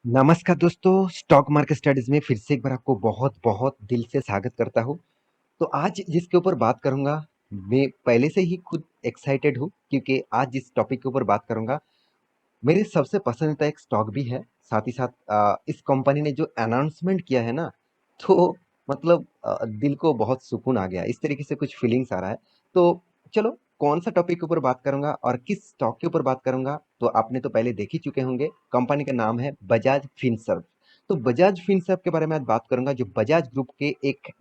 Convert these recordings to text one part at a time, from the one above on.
नमस्कार दोस्तों, stock market studies में फिर से एक बार आपको बहुत बहुत दिल से स्वागत करता हूँ। तो आज जिसके ऊपर बात करूंगा, मैं पहले से ही खुद एक्साइटेड हूँ क्योंकि आज जिस टॉपिक के ऊपर बात करूंगा मेरे सबसे पसंदीदा एक स्टॉक भी है। साथ ही साथ इस कंपनी ने जो अनाउंसमेंट किया है ना, तो मतलब दिल को बहुत सुकून आ गया। इस तरीके से कुछ फीलिंग्स आ रहा है। तो चलो, कौन सा टॉपिक के ऊपर बात करूंगा और किस स्टॉक के ऊपर बात करूंगा तो आपने तो पहले देख ही चुके होंगे। कंपनी का नाम है बजाज फिनसर्व। तो बजाज फिनसर्व के बारे में आज बात करूंगा, जो बजाज ग्रुप के एक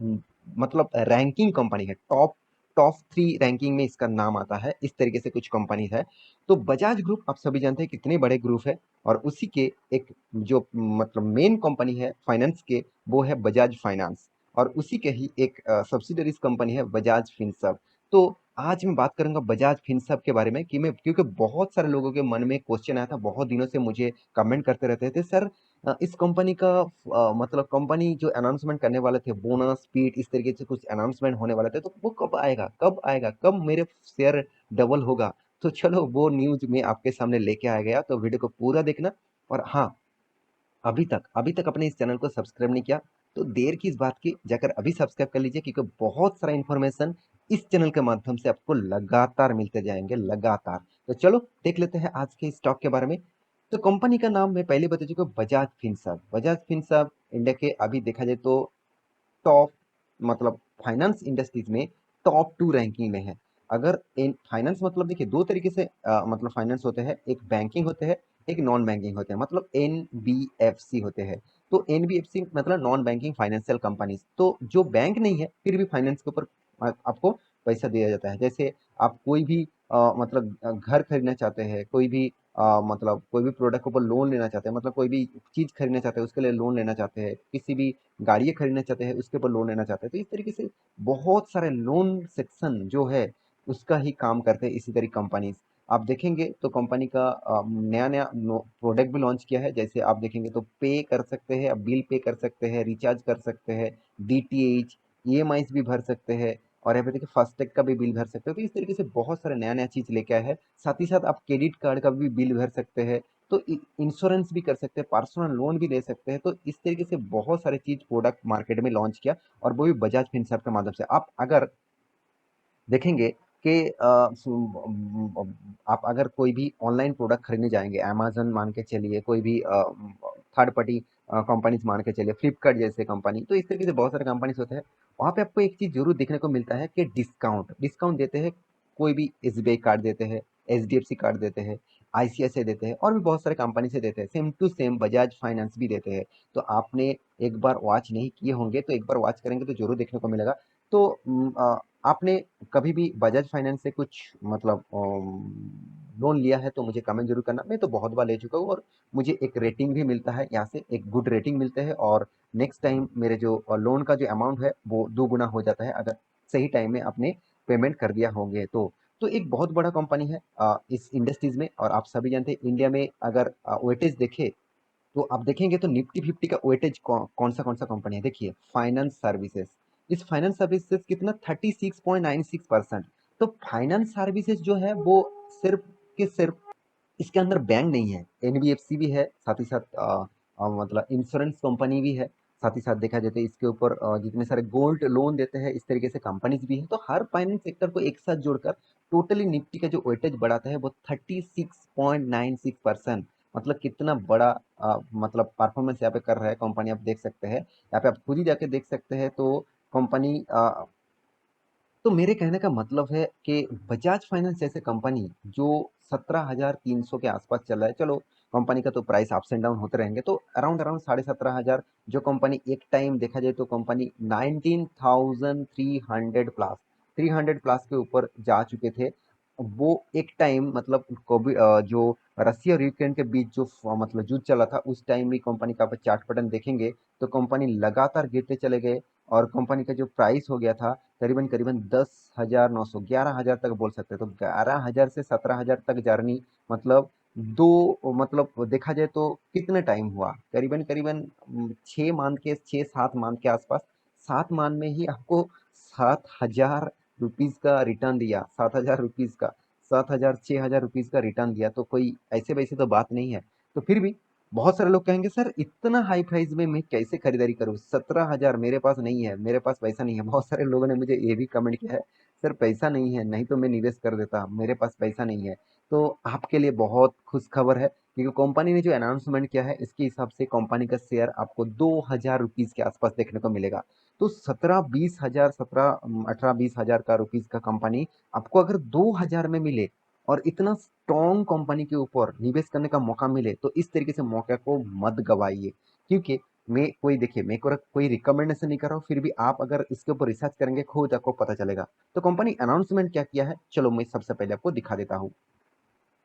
मतलब रैंकिंग कंपनी है। टॉप टॉप 3 रैंकिंग में इसका नाम आता है। इस तरीके से कुछ कंपनी है। तो बजाज ग्रुप आप सभी जानते हैं कितने बड़े ग्रुप है, और उसी के एक जो मतलब मेन कंपनी है फाइनेंस के, वो है बजाज फाइनेंस। और उसी के ही एक सब्सिडरीज कंपनी है बजाज फिनसर्व। तो आज मैं बात करूंगा बजाज फिनसर्व के बारे में कि मैं, क्योंकि बहुत सारे लोगों के मन में क्वेश्चन आया था, बहुत दिनों से मुझे कमेंट करते रहते थे, सर इस कंपनी का मतलब कंपनी जो अनाउंसमेंट करने वाले थे, बोनस स्पीड इस तरीके से कुछ अनाउंसमेंट होने वाले थे, तो वो कब आएगा, कब आएगा, कब मेरे शेयर डबल होगा। तो चलो, वो न्यूज में आपके सामने लेके आ गया, तो वीडियो को पूरा देखना। और हाँ, अभी तक अपने इस चैनल को सब्सक्राइब नहीं किया तो देर की इस बात की, जाकर अभी सब्सक्राइब कर लीजिए, क्योंकि बहुत सारा इन्फॉर्मेशन इस चैनल के माध्यम से आपको लगातार मिलते जाएंगे, लगातार। तो चलो देख लेते हैं आज के स्टॉक के बारे में। तो कंपनी का नाम मैं पहले बता चुका हूं, Bajaj Finserv. Bajaj Finserv India के, अभी देखा जाए तो टॉप मतलब फाइनेंस इंडस्ट्रीज में टॉप 2 रैंकिंग में है। अगर इन फाइनेंस मतलब देखिए, दो तरीके से मतलब फाइनेंस होते हैं, एक बैंकिंग होते हैं, एक नॉन बैंकिंग होते हैं, मतलब एनबीएफसी होते हैं। तो एनबीएफसी मतलब नॉन बैंकिंग फाइनेंशियल कंपनीज, तो जो बैंक नहीं है फिर भी फाइनेंस के ऊपर आपको पैसा दिया जाता है। जैसे आप कोई भी मतलब घर खरीदना चाहते हैं, कोई भी मतलब कोई भी प्रोडक्ट के ऊपर लोन लेना चाहते हैं, मतलब कोई भी चीज खरीदना चाहते हैं उसके लिए लोन लेना चाहते हैं, किसी भी गाड़ियाँ खरीदना चाहते हैं उसके ऊपर लोन लेना चाहते हैं, तो इस तरीके से बहुत सारे लोन सेक्शन जो है उसका ही काम करते हैं इसी तरह कंपनीज। आप देखेंगे तो कंपनी का नया नया प्रोडक्ट भी लॉन्च किया है। जैसे आप देखेंगे तो पे कर सकते हैं, आप बिल पे कर सकते हैं, रिचार्ज कर सकते हैं, डीटीएच ईएमआई भी भर सकते हैं, और यहाँ पे देखिए फास्टैग का भी बिल भर सकते हो। तो इस तरीके से बहुत सारे नया नया चीज लेके आया है। साथ ही साथ आप क्रेडिट कार्ड का भी बिल भर सकते हैं, तो इंश्योरेंस भी कर सकते हैं, पर्सनल लोन भी ले सकते हैं। तो इस तरीके से बहुत सारे चीज प्रोडक्ट मार्केट में लॉन्च किया, और वो भी बजाज फिनसर्व के माध्यम से। आप अगर देखेंगे कि आप अगर कोई भी ऑनलाइन प्रोडक्ट खरीदने जाएंगे, अमेजन मान के चलिए, कोई भी थर्ड पार्टी कंपनीज मान के चलिए, फ्लिपकार्ट जैसे कंपनी, तो इस तरीके से बहुत सारे कंपनीज होते हैं। वहाँ पे आपको एक चीज जरूर देखने को मिलता है कि डिस्काउंट डिस्काउंट देते हैं। कोई भी एसबीआई कार्ड देते हैं, एचडीएफसी कार्ड देते हैं, आईसीआईसीआई देते हैं, और भी बहुत सारे कंपनी से देते हैं। Same to same Bajaj finance भी देते हैं। तो आपने एक बार वॉच नहीं किए होंगे, तो एक बार वॉच करेंगे तो जरूर देखने को मिलेगा। तो आपने कभी भी बजाज फाइनेंस से कुछ मतलब लोन लिया है तो मुझे कमेंट जरूर करना। मैं तो बहुत बार ले चुका हूँ, और मुझे एक रेटिंग भी मिलता है यहाँ से, एक गुड रेटिंग मिलते हैं, और नेक्स्ट टाइम मेरे जो लोन का जो अमाउंट है वो 2 गुना हो जाता है, अगर सही टाइम में आपने पेमेंट कर दिया होंगे तो एक बहुत बड़ा कंपनी है इस इंडस्ट्रीज में। और आप सभी जानते हैं इंडिया में अगर वेटेज देखे तो आप देखेंगे तो निफ्टी 50 का वेटेज कौन सा कंपनी है, देखिए फाइनेंस सर्विसेज। इस फाइनेंस सर्विसेज कितना 36.96%। तो फाइनेंस सर्विसेज जो है वो सिर्फ के सिर्फ, इसके अंदर बैंक नहीं है, एनबीएफसी भी है, साथ ही साथ मतलब इंश्योरेंस कंपनी भी है। साथ ही साथ देखा जाए तो इसके ऊपर जितने सारे गोल्ड लोन देते हैं इस तरीके से कंपनीज भी है। तो हर फाइनेंस सेक्टर को एक साथ जोड़कर टोटली निफ्टी का जो वेटेज बढ़ाता है वो 36.96%। मतलब कितना बड़ा मतलब परफॉर्मेंस यहाँ पे कर रहा है कंपनी, आप देख सकते हैं। यहाँ पे आप खुद ही जाके देख सकते हैं। तो कंपनी तो मेरे कहने का मतलब है कि बजाज फाइनेंस जैसे कंपनी जो 17,300 के आसपास चल रहा है, चलो कंपनी का तो प्राइस अप्स एंड डाउन होते रहेंगे, तो अराउंड अराउंड 17,500, जो कंपनी एक टाइम देखा जाए तो कंपनी 19,300 प्लस 300 प्लस के ऊपर जा चुके थे। वो एक टाइम मतलब कोविड जो रसिया और यूक्रेन के बीच जो मतलब युद्ध चला था, उस टाइम भी कंपनी का आप चार्ट पैटर्न देखेंगे तो कंपनी लगातार गिरते चले गए, और कंपनी का जो प्राइस हो गया था करीबन करीबन 10,900 11,000 तक बोल सकते हैं। तो 11,000 से 17,000 तक जर्नी, मतलब दो मतलब देखा जाए तो कितने टाइम हुआ, करीबन करीबन 6 7 मंथ के आसपास। 7 मंथ में ही आपको 7,000 रुपीज का रिटर्न दिया, 7,000 रुपीज का, 7,000 6,000 रुपीज का रिटर्न दिया। तो कोई ऐसे वैसे तो बात नहीं है। तो फिर भी बहुत सारे लोग कहेंगे सर इतना हाई प्राइस में मैं कैसे खरीदारी करूं, 17,000 मेरे पास नहीं है, मेरे पास पैसा नहीं है। बहुत सारे लोगों ने मुझे ये भी कमेंट किया है, सर पैसा नहीं है, नहीं तो मैं निवेश कर देता, मेरे पास पैसा नहीं है। तो आपके लिए बहुत खुश खबर है, क्योंकि कंपनी ने जो अनाउंसमेंट किया है इसके हिसाब से कंपनी का शेयर आपको 2,000 रुपीज के आसपास देखने को मिलेगा। तो 17-20 हजार, 17-18-20 हजार का रुपीज का कंपनी आपको अगर 2,000 में मिले और इतना स्ट्रॉन्ग कंपनी के ऊपर निवेश करने का मौका मिले, तो इस तरीके से मौके को मत गवाइए। क्योंकि मैं कोई देखिए, मैं कोई रिकमेंडेशन नहीं कर रहा हूँ, फिर भी आप अगर इसके ऊपर रिसर्च करेंगे खुद आपको पता चलेगा। तो कंपनी अनाउंसमेंट क्या किया है, चलो मैं सबसे पहले आपको दिखा देता हूँ।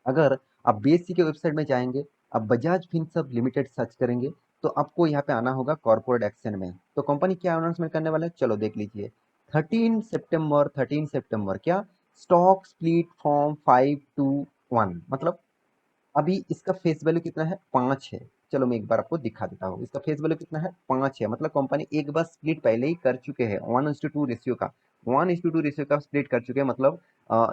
अगर आप बीएससी के वेबसाइट में जाएंगे, आप बजाज फिनसर्व लिमिटेड सर्च करेंगे, तो आपको यहाँ पे आना होगा कॉर्पोरेट एक्शन में। तो कंपनी क्या अनाउंसमेंट करने वाला है, चलो देख लीजिए। 13 सितंबर क्या, स्टॉक स्प्लिट फ्रॉम 5 to 1, मतलब अभी इसका फेस वैल्यू कितना है, 5 है। चलो मैं एक बार आपको दिखा देता हूँ, इसका फेस वैल्यू कितना है, 5 है। मतलब कंपनी एक बार स्प्लिट पहले ही कर चुके हैं 1:2 रेशियो का, 1:2 रेशियो का स्प्लिट कर चुके हैं। मतलब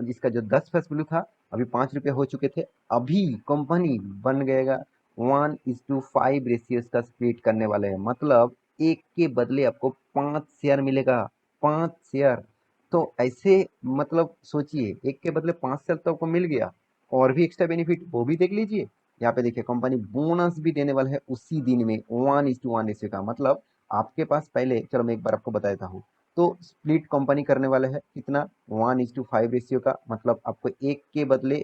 जिसका जो 10 फेस वैल्यू था, अभी 5 रुपये हो चुके थे, अभी कंपनी बन गएगा 1:5 रेशियो का स्प्लिट करने वाले हैं। मतलब एक के बदले आपको 5 शेयर मिलेगा, 5 शेयर। तो ऐसे मतलब सोचिए, एक के बदले 5 शेयर तो आपको मिल गया, और भी एक्स्ट्रा बेनिफिट वो भी देख लीजिए। यहाँ पे देखिए कंपनी बोनस भी देने वाला है उसी दिन में 1:1 रेशियो का। मतलब आपके पास पहले, चलो मैं एक बार आपको बता देता हूँ। तो स्प्लिट कंपनी करने वाले है कितना, 1:5 रेशियो का। मतलब आपको एक के बदले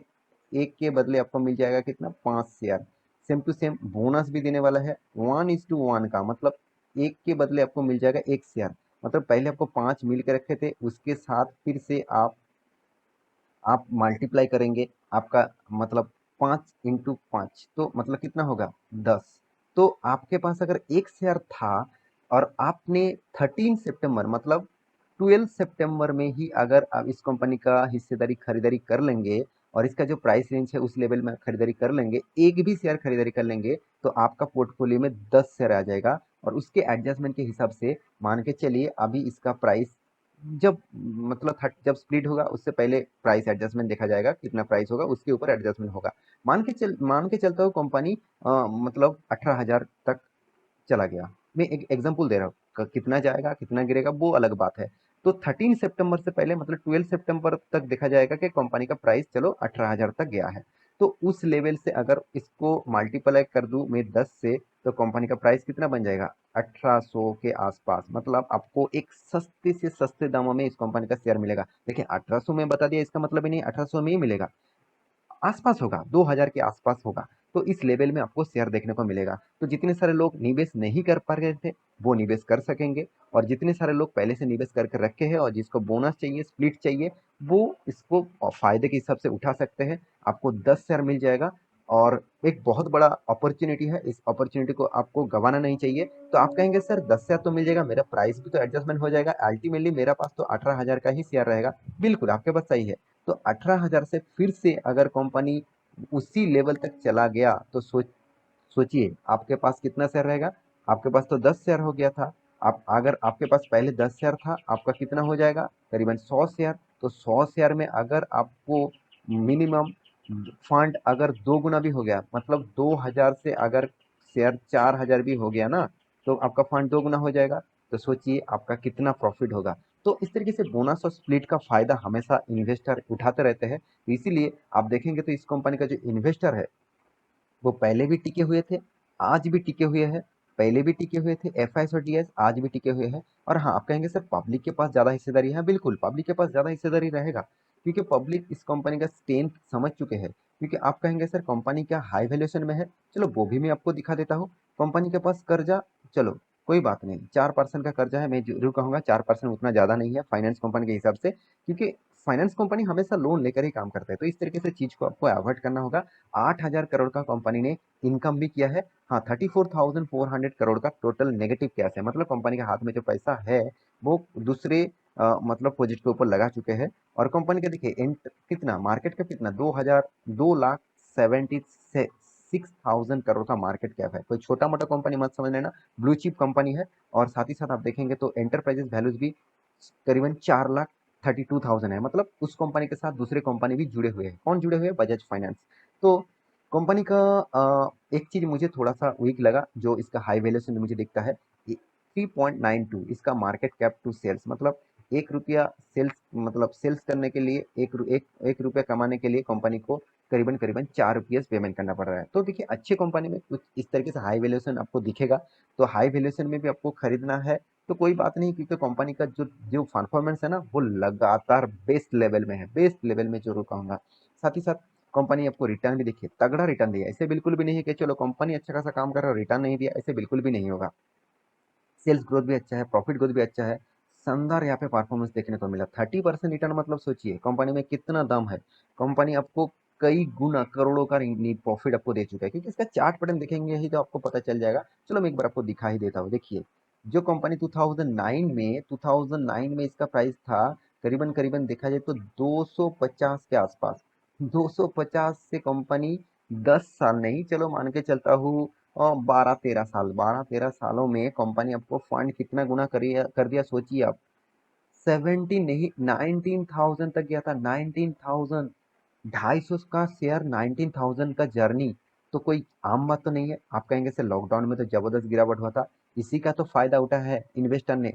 आपको मिल जाएगा कितना, 5 share. Same to same bonus भी देने वाला है 1:1 का। मतलब एक के बदले आपको मिल जाएगा 1 शेयर। मतलब पहले आपको 5 मिल के रखे थे, उसके साथ फिर से आप मल्टीप्लाई करेंगे, आपका मतलब 5 × 5, तो मतलब कितना होगा, 10। तो आपके पास अगर 1 शेयर था, और आपने 13 सितंबर मतलब 12 सितंबर में ही अगर आप इस कंपनी का हिस्सेदारी खरीदारी कर लेंगे, और इसका जो प्राइस रेंज है उस लेवल में खरीदारी कर लेंगे, एक भी शेयर खरीदारी कर लेंगे, तो आपका पोर्टफोलियो में 10 शेयर आ जाएगा। और उसके एडजस्टमेंट के हिसाब से मान के चलिए, अभी इसका प्राइस जब मतलब जब स्प्लिट होगा उससे पहले प्राइस एडजस्टमेंट देखा जाएगा, कितना प्राइस होगा उसके ऊपर एडजस्टमेंट होगा। मान के चलता हूँ कंपनी मतलब 18,000 तक चला गया। मैं एक एग्जांपल दे रहा हूँ, कितना जाएगा कितना गिरेगा वो अलग बात है। तो 13 सितंबर से पहले मतलब 12 सितंबर तक देखा जाएगा कि कंपनी का प्राइस चलो 18,000 तक गया है। तो उस लेवल से अगर इसको मल्टीप्लाई कर दूं मैं 10 से, तो कंपनी का प्राइस कितना बन जाएगा, 1800 के आसपास। मतलब आपको एक सस्ते से सस्ते दामों में इस कंपनी का शेयर मिलेगा। देखिए 1800 में बता दिया, इसका मतलब ही नहीं 1800 में ही मिलेगा, आसपास होगा, 2,000 के आसपास होगा। तो इस लेवल में आपको शेयर देखने को मिलेगा। तो जितने सारे लोग निवेश नहीं कर पा रहे थे वो निवेश कर सकेंगे, और जितने सारे लोग पहले से निवेश करके रखे हैं और जिसको बोनस चाहिए, स्प्लिट चाहिए, वो इसको फायदे के हिसाब से उठा सकते हैं। आपको 10 शेयर मिल जाएगा, और एक बहुत बड़ा अपॉर्चुनिटी है, इस अपॉर्चुनिटी को आपको गंवाना नहीं चाहिए। तो आप कहेंगे सर 10 शेयर तो मिल जाएगा, मेरा प्राइस भी तो एडजस्टमेंट हो जाएगा, अल्टीमेटली मेरा पास तो 18,000 का ही शेयर रहेगा। बिल्कुल आपके पास सही है। तो 18,000 से फिर से अगर कंपनी उसी लेवल तक चला गया, तो सोचिए आपके पास कितना शेयर रहेगा। आपके पास तो 10 शेयर हो गया था। आप अगर आपके पास पहले 10 शेयर था, आपका कितना हो जाएगा, करीबन 100 शेयर। तो 100 शेयर में अगर आपको मिनिमम फंड अगर दो गुना भी हो गया, मतलब 2,000 से अगर शेयर 4,000 भी हो गया ना, तो आपका फंड दो गुना हो जाएगा। तो सोचिए आपका कितना प्रॉफिट होगा। तो इस तरीके से बोनस और स्प्लिट का फायदा हमेशा इन्वेस्टर उठाते रहते हैं। तो इसीलिए आप देखेंगे तो इस कंपनी का जो इन्वेस्टर है वो पहले भी टिके हुए थे, आज भी टिके हुए हैं। पहले भी टिके हुए थे एफआईएस और डीएस, आज भी टिके हुए हैं। और हाँ, आप कहेंगे सर पब्लिक के पास ज्यादा हिस्सेदारी है, बिल्कुल पब्लिक के पास ज्यादा हिस्सेदारी रहेगा, क्योंकि पब्लिक इस कंपनी का स्ट्रेंथ समझ चुके हैं। क्योंकि आप कहेंगे सर कंपनी क्या हाई वैल्यूएशन में है, चलो वो भी मैं आपको दिखा देता हूँ। कंपनी के पास कर्जा, चलो कोई बात नहीं, 4% का कर्जा है। मैं जरूर कहूंगा 4% उतना ज्यादा नहीं है फाइनेंस कंपनी के हिसाब से, क्योंकि फाइनेंस कंपनी हमेशा लोन लेकर ही काम करता है। तो इस तरीके से चीज को आपको अवॉइड करना होगा। 8,000 करोड़ का कंपनी ने इनकम भी किया है। हाँ, 34,400 करोड़ का टोटल नेगेटिव कैश है। मतलब कंपनी के हाथ में जो पैसा है वो दूसरे मतलब प्रोजेक्ट के ऊपर लगा चुके हैं। और कंपनी का देखिए कितना मार्केट कैप, कितना 2,76,000 करोड़ का मार्केट कैप है। कोई छोटा मोटा कंपनी मत समझ लेना, ब्लू चिप कंपनी है। और साथ ही साथ आप देखेंगे तो एंटरप्राइजेस वैल्यूज भी करीबन 4,32,000 है। मतलब उस कंपनी के साथ दूसरे कंपनी भी जुड़े हुए हैं। कौन जुड़े हुए हैं, बजाज फाइनेंस। तो कंपनी का एक चीज मुझे थोड़ा सा वीक लगा, जो इसका हाई वैल्यूएशन मुझे दिखता है 3.92, इसका मार्केट कैप टू सेल्स, मतलब 1 रुपया सेल्स, मतलब सेल्स करने के लिए एक रुपया कमाने के लिए कंपनी को करीबन करीबन 4 रुपये पेमेंट करना पड़ रहा है। तो देखिए अच्छे कंपनी में कुछ इस तरीके से हाई वैल्यूएशन आपको दिखेगा, तो हाई वैल्यूएशन में भी आपको खरीदना है तो कोई बात नहीं, क्योंकि कंपनी का जो जो परफॉर्मेंस है ना वो लगातार बेस्ट लेवल में है, बेस्ट लेवल में जरूर कहूंगा। साथ ही साथ कंपनी आपको रिटर्न भी देखिए, तगड़ा रिटर्न दिया, ऐसे बिल्कुल भी नहीं है कि चलो कंपनी अच्छा खासा काम कर रहा है और रिटर्न नहीं दिया, ऐसे बिल्कुल भी नहीं होगा। सेल्स ग्रोथ भी अच्छा है, प्रॉफिट ग्रोथ भी अच्छा है, शानदार यहाँ पे परफॉर्मेंस देखने को मिला। 30% रिटर्न, मतलब सोचिए कंपनी में कितना दम है। कंपनी आपको कई गुना करोड़ों का प्रॉफिट आपको दे चुका है, क्योंकि इसका चार्ट पैटर्न देखेंगे ही तो आपको पता चल जाएगा। चलो मैं एक बार आपको दिखा ही देता हूँ। देखिए जो कंपनी 2009 में इसका प्राइस था, करीबन करीबन देखा जाए तो 250 के आसपास। 250 से कंपनी 10 साल नहीं, चलो मान के चलता हूँ 12-13 साल, 12-13 सालों में कंपनी आपको फंड कितना गुना कर दिया सोचिए आप। 17 नहीं, 19,000 तक गया था, 19,000। 250 का शेयर, 19,000 का जर्नी, तो कोई आम बात तो नहीं है। आप कहेंगे सर लॉकडाउन में तो जबरदस्त गिरावट हुआ था, इसी का तो फायदा उठा है इन्वेस्टर ने।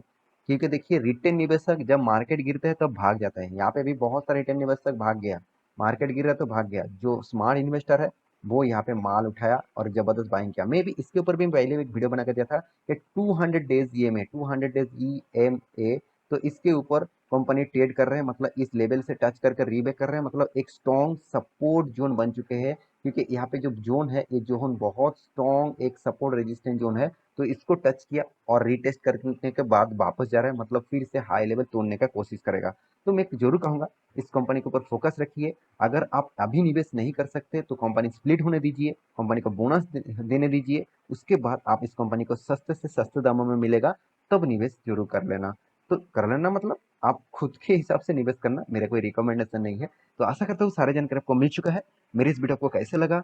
क्योंकि देखिए रिटेल निवेशक जब मार्केट गिरते हैं तब भाग जाता है, यहाँ पे भी बहुत सारे रिटेल निवेशक भाग गया। मार्केट गिर रहा तो भाग गया, जो स्मार्ट इन्वेस्टर है वो यहाँ पे माल उठाया और जबरदस्त बाइंग किया। मैं भी इसके ऊपर भी पहले एक वीडियो बना कर दिया था कि 200 डेज EMA, 200 डेज EMA, तो इसके ऊपर कंपनी ट्रेड कर रहे हैं, मतलब इस लेवल से टच करके रीबैक कर रहे हैं, मतलब एक स्ट्रॉन्ग सपोर्ट जोन बन चुके हैं। क्योंकि यहाँ पे जो जोन है, ये जोन बहुत स्ट्रॉन्ग एक सपोर्ट रेजिस्टेंट जोन है, तो इसको टच किया और रीटेस्ट करने के बाद वापस जा रहा है, मतलब फिर से हाई लेवल तोड़ने का कोशिश करेगा। तो मैं जरूर कहूंगा इस कंपनी के ऊपर फोकस रखिए। अगर आप अभी निवेश नहीं कर सकते तो कंपनी स्प्लिट होने दीजिए, कंपनी को बोनस देने दीजिए, उसके बाद आप इस कंपनी को सस्ते से सस्ते दामों में मिलेगा, तब निवेश जरूर कर लेना। तो कर लेना मतलब आप खुद के हिसाब से निवेश करना, मेरा कोई रिकमेंडेशन नहीं है। तो आशा करता हूँ सारे जानकारी आपको मिल चुका है। मेरी इस वीडियो आपको कैसे लगा,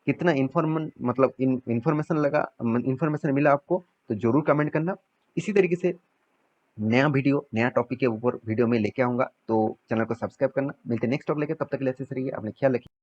कितना इन्फॉर्मेशन लगा, इन्फॉर्मेशन मिला आपको, तो जरूर कमेंट करना। इसी तरीके से नया वीडियो, नया टॉपिक के ऊपर वीडियो में लेके आऊंगा, तो चैनल को सब्सक्राइब करना। मिलते नेक्स्ट टॉपिक लेके, तब तक के लिए अच्छे से रहिए, अपने ख्याल रखिए।